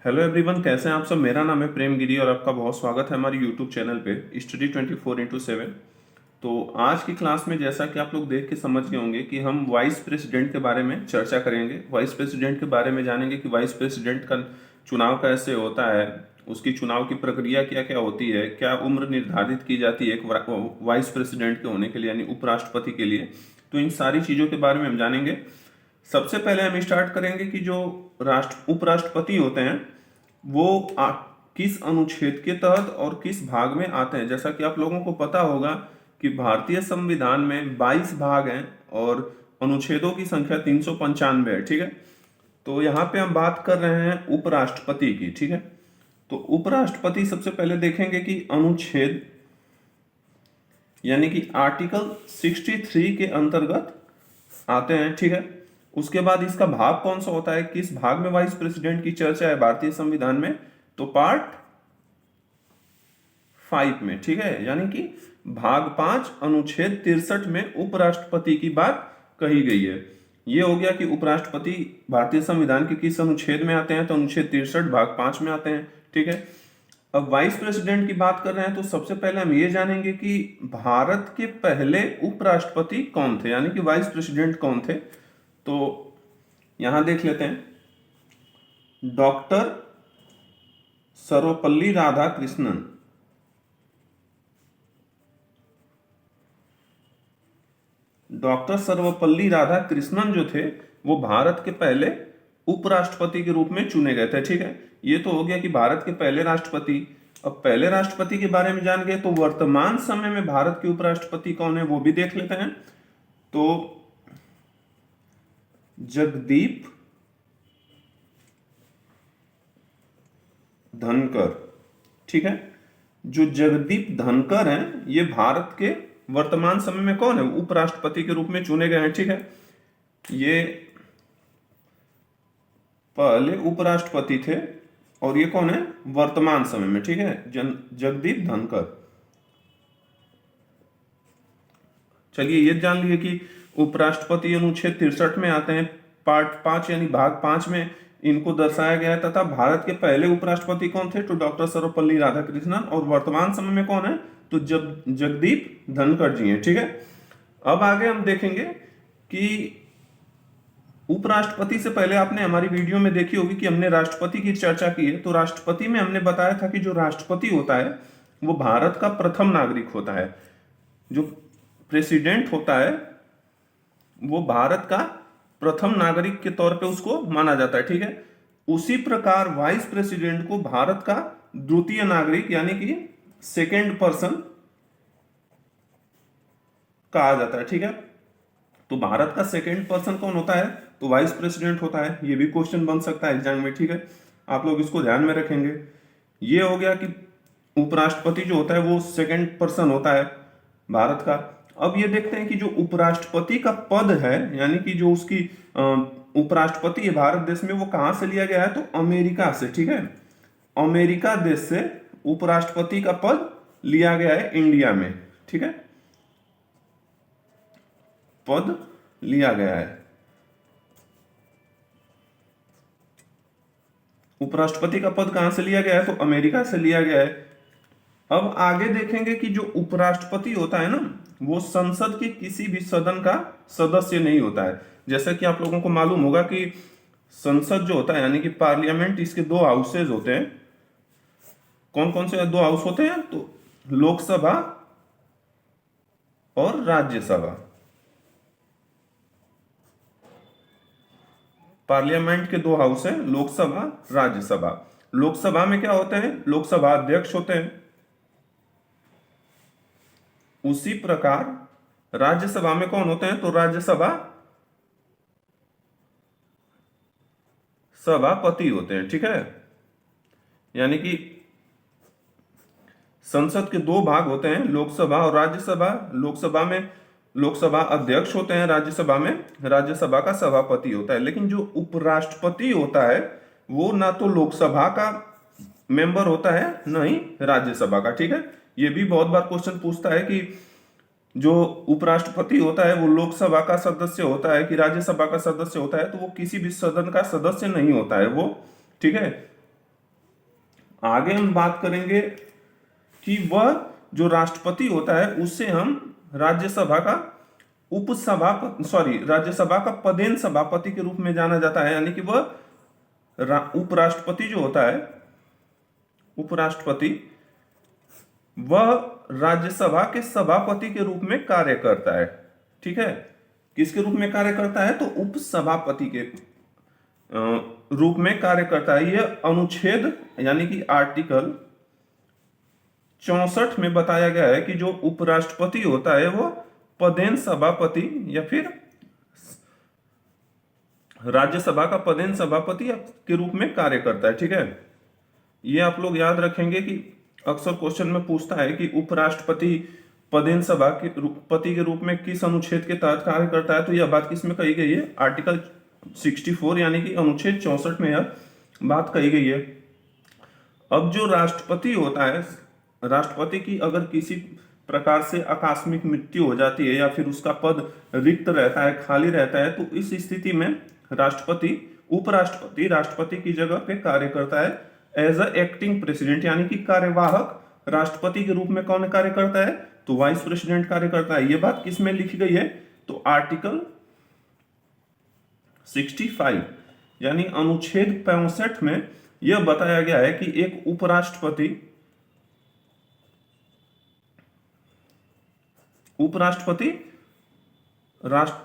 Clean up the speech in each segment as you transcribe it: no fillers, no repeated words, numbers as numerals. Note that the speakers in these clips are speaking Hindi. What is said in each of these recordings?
हेलो एवरीवन, कैसे हैं आप सब। मेरा नाम है प्रेम गिरी और आपका बहुत स्वागत है हमारे यूट्यूब चैनल पे स्टडी 24x7। तो आज की क्लास में जैसा कि आप लोग देख के समझ गए होंगे कि हम वाइस प्रेसिडेंट के बारे में चर्चा करेंगे। वाइस प्रेसिडेंट के बारे में जानेंगे कि वाइस प्रेसिडेंट का चुनाव कैसे होता है, उसकी चुनाव की प्रक्रिया क्या क्या होती है, क्या उम्र निर्धारित की जाती है एक वाइस प्रेसिडेंट के होने के लिए यानी उपराष्ट्रपति के लिए। तो इन सारी चीज़ों के बारे में हम जानेंगे। सबसे पहले हम स्टार्ट करेंगे कि जो राष्ट्र उपराष्ट्रपति होते हैं वो किस अनुच्छेद के तहत और किस भाग में आते हैं। जैसा कि आप लोगों को पता होगा कि भारतीय संविधान में 22 भाग हैं और अनुच्छेदों की संख्या 395 है। ठीक है, तो यहाँ पे हम बात कर रहे हैं उपराष्ट्रपति की। ठीक है, तो उपराष्ट्रपति सबसे पहले देखेंगे कि अनुच्छेद यानी कि आर्टिकल 63 के अंतर्गत आते हैं। ठीक है, उसके बाद इसका भाग कौन सा होता है, किस भाग में वाइस प्रेसिडेंट की चर्चा है भारतीय संविधान में, तो पार्ट 5 में। ठीक है, यानी कि भाग 5 अनुच्छेद 63 में उपराष्ट्रपति की बात कही गई है। ये हो गया कि उपराष्ट्रपति भारतीय संविधान के किस अनुच्छेद में आते हैं, तो अनुच्छेद 63 भाग 5 में आते हैं। ठीक है, अब वाइस प्रेसिडेंट की बात कर रहे हैं तो सबसे पहले हम ये जानेंगे कि भारत के पहले उपराष्ट्रपति कौन थे, यानी कि वाइस प्रेसिडेंट कौन थे। तो यहां देख लेते हैं, डॉक्टर सर्वपल्ली राधाकृष्णन। डॉक्टर सर्वपल्ली राधाकृष्णन जो थे वो भारत के पहले उपराष्ट्रपति के रूप में चुने गए थे। ठीक है, ये तो हो गया कि भारत के पहले राष्ट्रपति। अब पहले राष्ट्रपति के बारे में जान गए तो वर्तमान समय में भारत के उपराष्ट्रपति कौन है वो भी देख लेते हैं। तो जगदीप धनकर। ठीक है, जो जगदीप धनकर हैं ये भारत के वर्तमान समय में कौन है, उपराष्ट्रपति के रूप में चुने गए हैं। ठीक है, ये पहले उपराष्ट्रपति थे और ये कौन है वर्तमान समय में। ठीक है, जगदीप धनकर। चलिए ये जान लिए कि उपराष्ट्रपति अनुच्छेद 63 में आते हैं, पार्ट 5 यानी भाग 5 में इनको दर्शाया गया है। तथा भारत के पहले उपराष्ट्रपति कौन थे, तो डॉक्टर सर्वपल्ली राधाकृष्णन। और वर्तमान समय में कौन है, तो जगदीप धनखड़ जी हैं। ठीक है, अब आगे हम देखेंगे कि उपराष्ट्रपति से पहले आपने हमारी वीडियो में देखी होगी कि हमने राष्ट्रपति की चर्चा की है। तो राष्ट्रपति में हमने बताया था कि जो राष्ट्रपति होता है वो भारत का प्रथम नागरिक होता है। जो प्रेसिडेंट होता है वो भारत का प्रथम नागरिक के तौर पे उसको माना जाता है। ठीक है, उसी प्रकार वाइस प्रेसिडेंट को भारत का द्वितीय नागरिक यानी कि सेकेंड पर्सन कहा जाता है। ठीक है, तो भारत का सेकेंड पर्सन कौन होता है, तो वाइस प्रेसिडेंट होता है। ये भी क्वेश्चन बन सकता है एग्जाम में। ठीक है, आप लोग इसको ध्यान में रखेंगे। ये हो गया कि उपराष्ट्रपति जो होता है वो सेकेंड पर्सन होता है भारत का। अब ये देखते हैं कि जो उपराष्ट्रपति का पद है यानी कि जो उसकी उपराष्ट्रपति है भारत देश में, वो कहां से लिया गया है, तो अमेरिका से। ठीक है, अमेरिका देश से उपराष्ट्रपति का पद लिया गया है इंडिया में। ठीक है, पद लिया गया है, उपराष्ट्रपति का पद कहां से लिया गया है, तो अमेरिका से लिया गया है। अब आगे देखेंगे कि जो उपराष्ट्रपति होता है ना वो संसद के किसी भी सदन का सदस्य नहीं होता है। जैसा कि आप लोगों को मालूम होगा कि संसद जो होता है यानी कि पार्लियामेंट, इसके दो हाउसेज होते हैं। कौन कौन से दो हाउस होते हैं, तो लोकसभा और राज्यसभा। पार्लियामेंट के दो हाउस हैं, लोकसभा राज्यसभा। लोकसभा में क्या होते हैं, लोकसभा अध्यक्ष होते हैं। उसी प्रकार राज्यसभा में कौन होते हैं, तो राज्यसभा सभापति होते हैं। ठीक है, यानी कि संसद के दो भाग होते हैं, लोकसभा और राज्यसभा। लोकसभा में लोकसभा अध्यक्ष होते हैं, राज्यसभा में राज्यसभा का सभापति होता है। लेकिन जो उपराष्ट्रपति होता है वो ना तो लोकसभा का मेंबर होता है ना ही राज्यसभा का। ठीक है, ये भी बहुत बार क्वेश्चन पूछता है कि जो उपराष्ट्रपति होता है वो लोकसभा का सदस्य होता है कि राज्यसभा का सदस्य होता है, तो वो किसी भी सदन का सदस्य नहीं होता है वो। ठीक है, आगे हम बात करेंगे कि वह जो राष्ट्रपति होता है उससे हम राज्यसभा का राज्यसभा का पदेन सभापति के रूप में जाना जाता है, यानी कि वह उपराष्ट्रपति जो होता है, उपराष्ट्रपति, वह राज्यसभा के सभापति के रूप में कार्य करता है। ठीक है, किसके रूप में कार्य करता है? तो उपसभापति के रूप में कार्य करता है। यह अनुच्छेद यानी कि आर्टिकल 64 में बताया गया है कि जो उपराष्ट्रपति होता है वो पदेन सभापति या फिर राज्यसभा का पदेन सभापति के रूप में कार्य करता है। ठीक है, ये आप लोग याद रखेंगे कि अक्सर क्वेश्चन में पूछता है कि उपराष्ट्रपति पदेन सभापति के रूप में किस अनुच्छेद के तहत कार्य करता है। तो यह बात किसमें कही गई है? आर्टिकल 64 यानी कि अनुच्छेद 64 में यह बात कही गई है। अब जो राष्ट्रपति होता है, राष्ट्रपति की अगर किसी प्रकार से आकस्मिक मृत्यु हो जाती है या फिर उसका पद रिक्त रहता है, खाली रहता है, तो इस स्थिति में उपराष्ट्रपति राष्ट्रपति की जगह पे कार्य करता है एज अ एक्टिंग प्रेसिडेंट, यानी कि कार्यवाहक राष्ट्रपति के रूप में कौन कार्य करता है? तो वाइस प्रेसिडेंट कार्य करता है। यह बात किसमें लिखी गई है? तो आर्टिकल 65 यानी अनुच्छेद 65 में यह बताया गया है कि एक उपराष्ट्रपति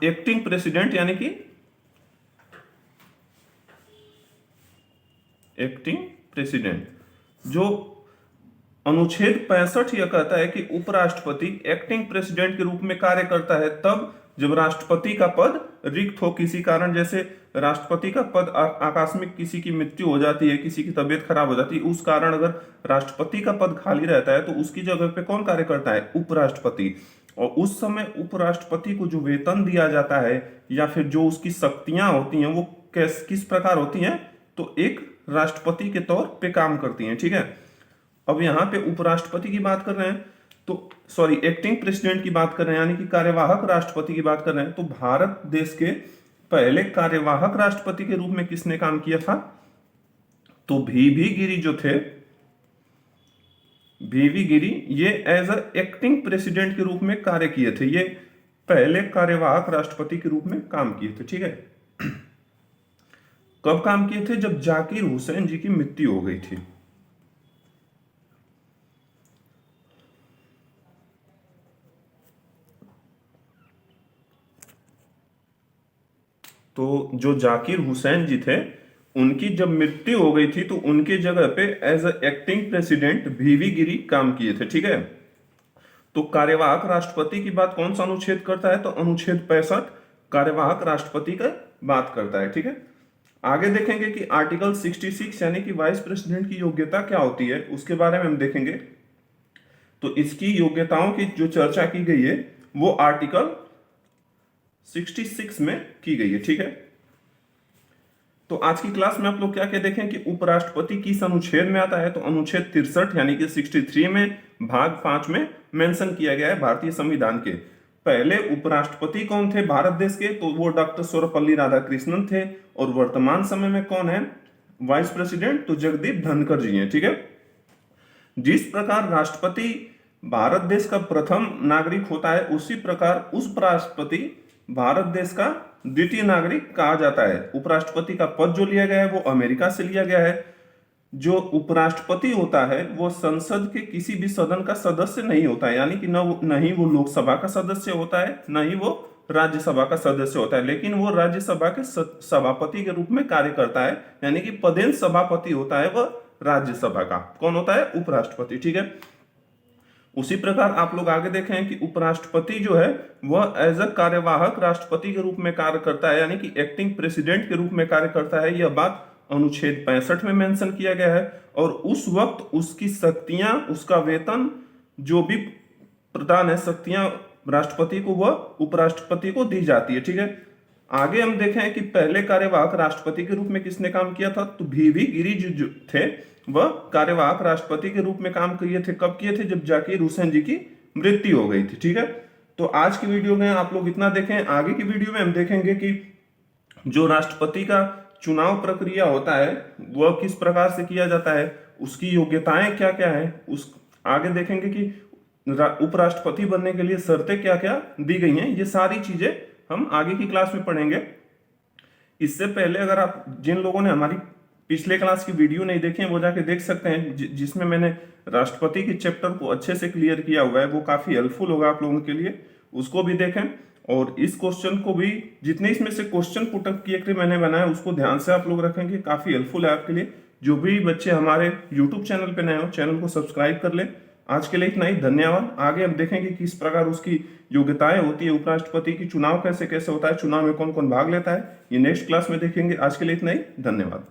एक्टिंग प्रेसिडेंट यानी कि एक्टिंग प्रेसिडेंट, जो अनुच्छेद 65 यह कहता है कि उपराष्ट्रपति एक्टिंग प्रेसिडेंट के रूप में कार्य करता है तब जब राष्ट्रपति का पद रिक्त हो किसी कारण, जैसे राष्ट्रपति का पद आकस्मिक किसी की मृत्यु हो जाती है, किसी की तबीयत खराब हो जाती है, उस कारण अगर राष्ट्रपति का पद खाली रहता है तो उसकी जगह पे कौन कार्य करता है? उपराष्ट्रपति। और उस समय उपराष्ट्रपति को जो वेतन दिया जाता है या फिर जो उसकी शक्तियां होती हैं वो किस प्रकार होती हैं? तो एक राष्ट्रपति के तौर पे काम करती हैं। ठीक है, अब यहाँ पे उपराष्ट्रपति की बात कर रहे हैं तो एक्टिंग प्रेसिडेंट की बात कर रहे हैं, यानी कि कार्यवाहक राष्ट्रपति की बात कर रहे हैं। तो भारत देश के पहले कार्यवाहक राष्ट्रपति के रूप में किसने काम किया था? तो वीवी गिरि जो थे, वीवी गिरि, ये एज अ एक्टिंग प्रेसिडेंट के रूप में कार्य किए थे। ये पहले कार्यवाहक राष्ट्रपति के रूप में काम किए थे। ठीक है, कब काम किए थे? जब जाकिर हुसैन जी की मृत्यु हो गई थी। तो जो जाकिर हुसैन जी थे उनकी जब मृत्यु हो गई थी तो उनके जगह पे एज अ एक्टिंग प्रेसिडेंट वीवी गिरि काम किए थे। ठीक है, तो कार्यवाहक राष्ट्रपति की बात कौन सा अनुच्छेद करता है? तो अनुच्छेद 65 कार्यवाहक राष्ट्रपति का बात करता है। ठीक है, आगे देखेंगे कि आर्टिकल 66 यानी कि वाइस प्रेसिडेंट की योग्यता क्या होती है, उसके बारे में हम देखेंगे। तो इसकी योग्यताओं की जो चर्चा की गई है वो आर्टिकल 66 में की गई है। ठीक है, तो आज की क्लास में आप लोग क्या क्या देखें कि उपराष्ट्रपति किस अनुच्छेद में आता है? तो अनुच्छेद 63 यानी कि 63 में भाग 5 में मेंशन किया गया है भारतीय संविधान के। पहले उपराष्ट्रपति कौन थे भारत देश के? तो वो डॉक्टर सर्वपल्ली राधाकृष्णन थे। और वर्तमान समय में कौन है वाइस प्रेसिडेंट? तो जगदीप धनखड़ जी हैं। ठीक है, जिस प्रकार राष्ट्रपति भारत देश का प्रथम नागरिक होता है उसी प्रकार उपराष्ट्रपति भारत देश का द्वितीय नागरिक कहा जाता है। उपराष्ट्रपति का पद जो लिया गया है वो अमेरिका से लिया गया है। जो उपराष्ट्रपति होता है वो संसद के किसी भी सदन का सदस्य नहीं होता है, यानी कि न ही वो लोकसभा का सदस्य होता है, न ही वो राज्यसभा का सदस्य होता है, लेकिन वो राज्यसभा के सभापति के रूप में कार्य करता है, यानी कि पदेन सभापति होता है वह राज्यसभा का। कौन होता है? उपराष्ट्रपति। ठीक है, उसी प्रकार आप लोग आगे देखें कि उपराष्ट्रपति जो है वह एज अ कार्यवाहक राष्ट्रपति के रूप में कार्य करता है, यानी कि एक्टिंग प्रेसिडेंट के रूप में कार्य करता है। यह बात अनुच्छेद 65 में मेंशन किया गया है। और उस वक्त उसकी शक्तियां, उसका वेतन जो भी प्रदान है शक्तियां राष्ट्रपति को वह उपराष्ट्रपति को दी जाती है। ठीक है, आगे हम देखें कि पहले कार्यवाहक राष्ट्रपति के रूप में किसने काम किया था? तो वीवी गिरि जो थे वह कार्यवाहक राष्ट्रपति के रूप में काम किए थे। कब किए थे? जब जाकिर हुसैन जी की मृत्यु हो गई थी। ठीक है, तो आज की वीडियो में आप लोग इतना देखें। आगे की वीडियो में हम देखेंगे कि जो राष्ट्रपति का चुनाव प्रक्रिया होता है वह किस प्रकार से किया जाता है, उसकी योग्यताएं क्या क्या है, उस आगे देखेंगे कि उपराष्ट्रपति बनने के लिए शर्तें क्या क्या दी गई हैं। ये सारी चीजें हम आगे की क्लास में पढ़ेंगे। इससे पहले अगर आप जिन लोगों ने हमारी पिछले क्लास की वीडियो नहीं देखी है वो जाके देख सकते हैं, जिसमें मैंने राष्ट्रपति के चैप्टर को अच्छे से क्लियर किया हुआ है, वो काफी हेल्पफुल होगा आप लोगों के लिए, उसको भी देखें। और इस क्वेश्चन को भी, जितने इसमें से क्वेश्चन पुटअप किए कि मैंने बनाया उसको ध्यान से आप लोग रखेंगे, काफी हेल्पफुल है आपके लिए। जो भी बच्चे हमारे यूट्यूब चैनल पे नए हो, चैनल को सब्सक्राइब कर लें। आज के लिए इतना ही, धन्यवाद। आगे हम देखेंगे किस प्रकार उसकी योग्यताएं होती है, उपराष्ट्रपति की चुनाव कैसे कैसे होता है, चुनाव में कौन कौन भाग लेता है, ये नेक्स्ट क्लास में देखेंगे। आज के लिए इतना ही, धन्यवाद।